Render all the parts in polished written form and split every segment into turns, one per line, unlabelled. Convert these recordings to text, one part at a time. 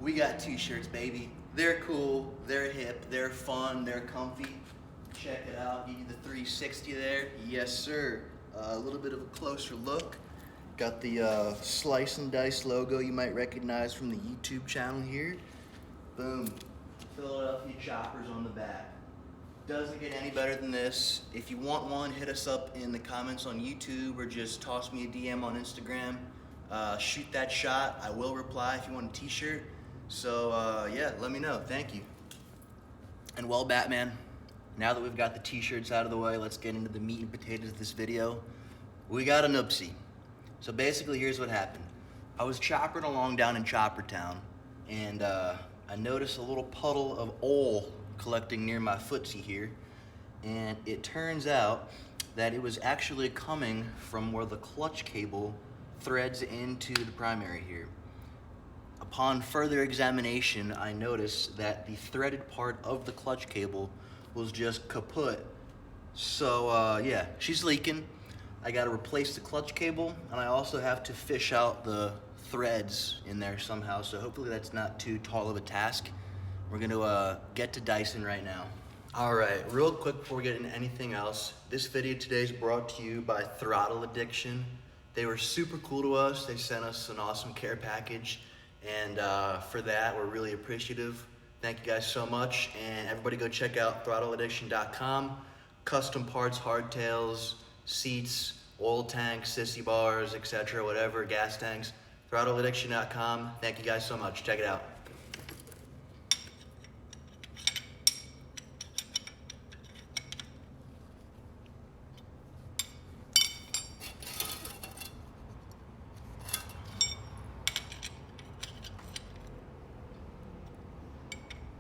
We got t-shirts, baby. They're cool, they're hip, they're fun, they're comfy. Check it out, give you the 360 there. Yes, sir. A little bit of a closer look. Got the Slice and Dice logo you might recognize from the YouTube channel here. Boom. Philadelphia Choppers on the back. Doesn't get any better than this. If you want one, hit us up in the comments on YouTube or just toss me a DM on Instagram. Shoot that shot. I will reply if you want a t-shirt. So yeah, let me know. Thank you. And well, Batman, now that we've got the t-shirts out of the way, let's get into the meat and potatoes of this video. We got an oopsie. So basically, here's what happened. I was choppering along down in Choppertown, and I noticed a little puddle of oil collecting near my footsie here, and it turns out that it was actually coming from where the clutch cable threads into the primary here. Upon further examination, I noticed that the threaded part of the clutch cable was just kaput. So yeah, she's leaking. I gotta replace the clutch cable, and I also have to fish out the threads in there somehow, so hopefully that's not too tall of a task. We're gonna get to Dyson right now. All right, real quick before we get into anything else, this video today is brought to you by Throttle Addiction. They were super cool to us. They sent us an awesome care package, and for that, we're really appreciative. Thank you guys so much, and everybody go check out throttleaddiction.com. Custom parts, hardtails, seats, oil tanks, sissy bars, etc., whatever, gas tanks. Throttleaddiction.com. Thank you guys so much. Check it out.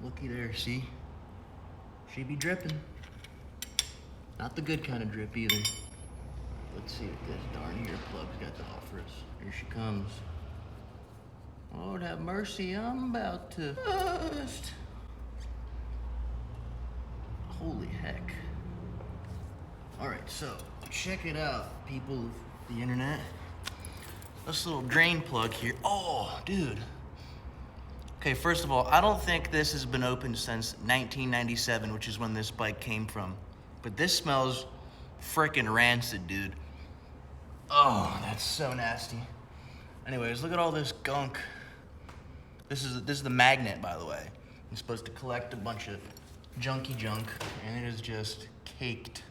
Looky there, see? She be dripping. Not the good kind of drip either. Let's see what this darn earplug's got to offer us. Here she comes. Lord have mercy, I'm about to bust. Holy heck. All right, so check it out, people of the internet. This little drain plug here. Oh, dude. Okay, first of all, I don't think this has been opened since 1997, which is when this bike came from. But this smells frickin' rancid, dude. Oh, that's so nasty. Anyways, look at all this gunk. This is the magnet, by the way. It's supposed to collect a bunch of junky junk, and it is just caked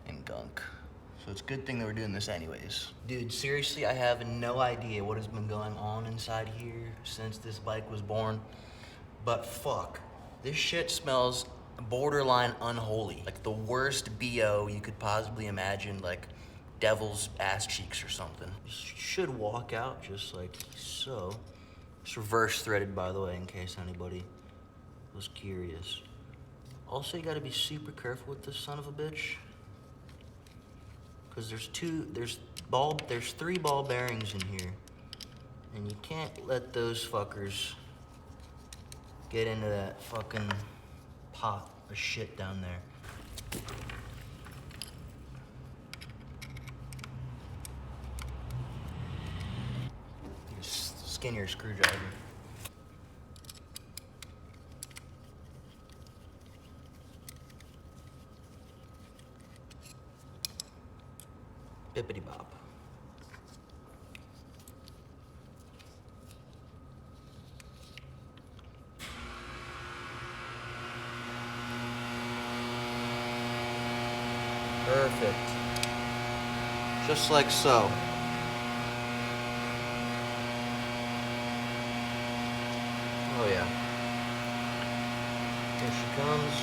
in gunk. So it's a good thing that we're doing this anyways. Dude, seriously, I have no idea what has been going on inside here since this bike was born. But fuck, this shit smells borderline unholy. Like the worst BO you could possibly imagine, like devil's ass cheeks or something. You should walk out just like so. It's reverse threaded, by the way, in case anybody was curious. Also, you gotta be super careful with this son of a bitch, because there's three ball bearings in here, and you can't let those fuckers get into that fucking pot of shit down there. Just skin your screwdriver. Bippity bop. Perfect. Just like so. Oh yeah. Here she comes.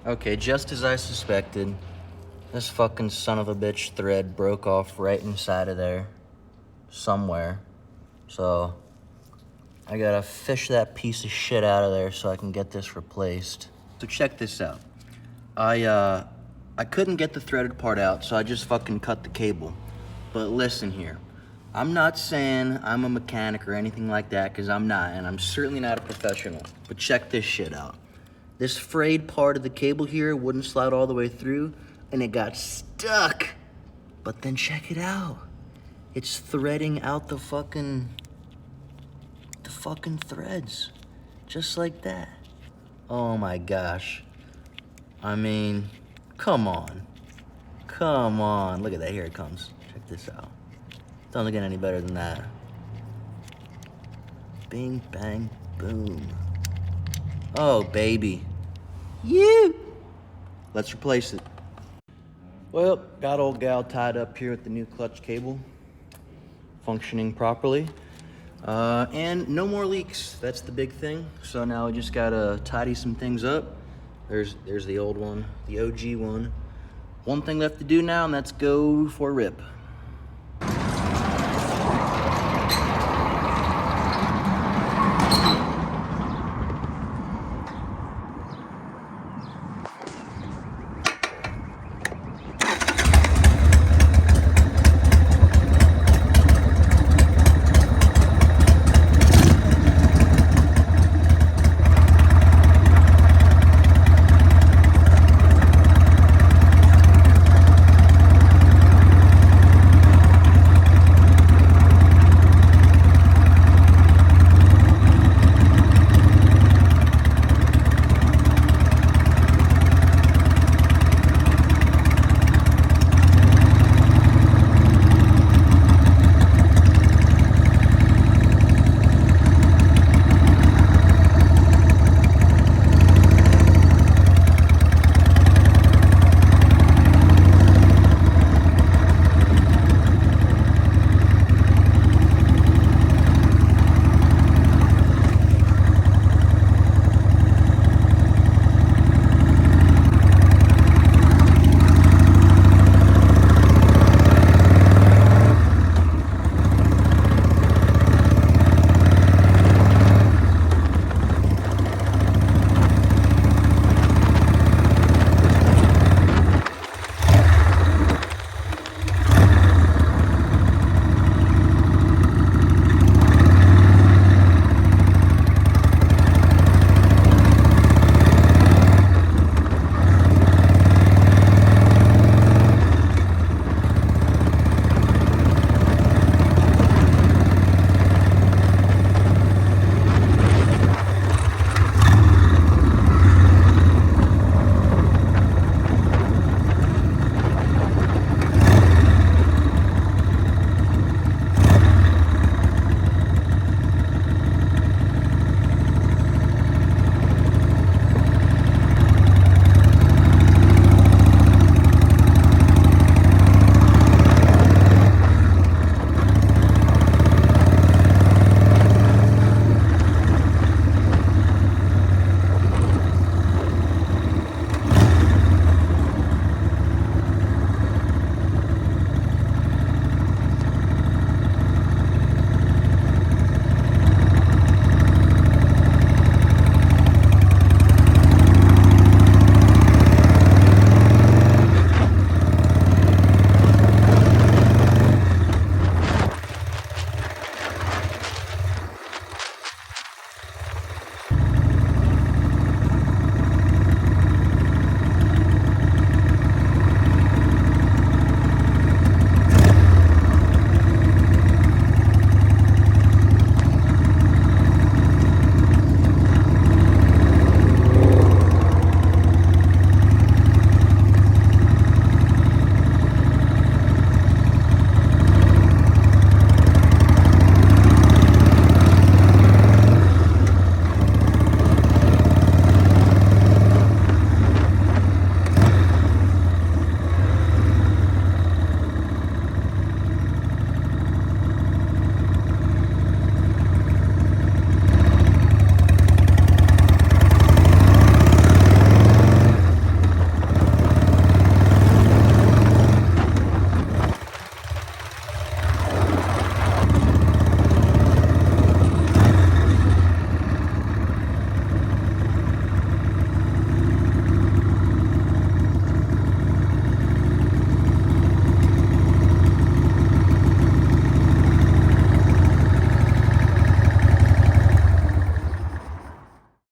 Okay, just as I suspected, this fucking son of a bitch thread broke off right inside of there somewhere. So I gotta fish that piece of shit out of there so I can get this replaced. So check this out. I couldn't get the threaded part out, so I just fucking cut the cable. But listen here, I'm not saying I'm a mechanic or anything like that, because I'm not, and I'm certainly not a professional. But check this shit out. This frayed part of the cable here wouldn't slide all the way through, and it got stuck. But then check it out. It's threading out the fucking threads. Just like that. Oh my gosh. I mean, come on. Come on. Look at that, here it comes. Check this out. Doesn't get any better than that. Bing, bang, boom. Oh, baby. You. Let's replace it. Well, got old gal tied up here with the new clutch cable, functioning properly. And no more leaks, that's the big thing. So now we just gotta tidy some things up. There's the old one, the OG one. One thing left to do now, and that's go for a rip.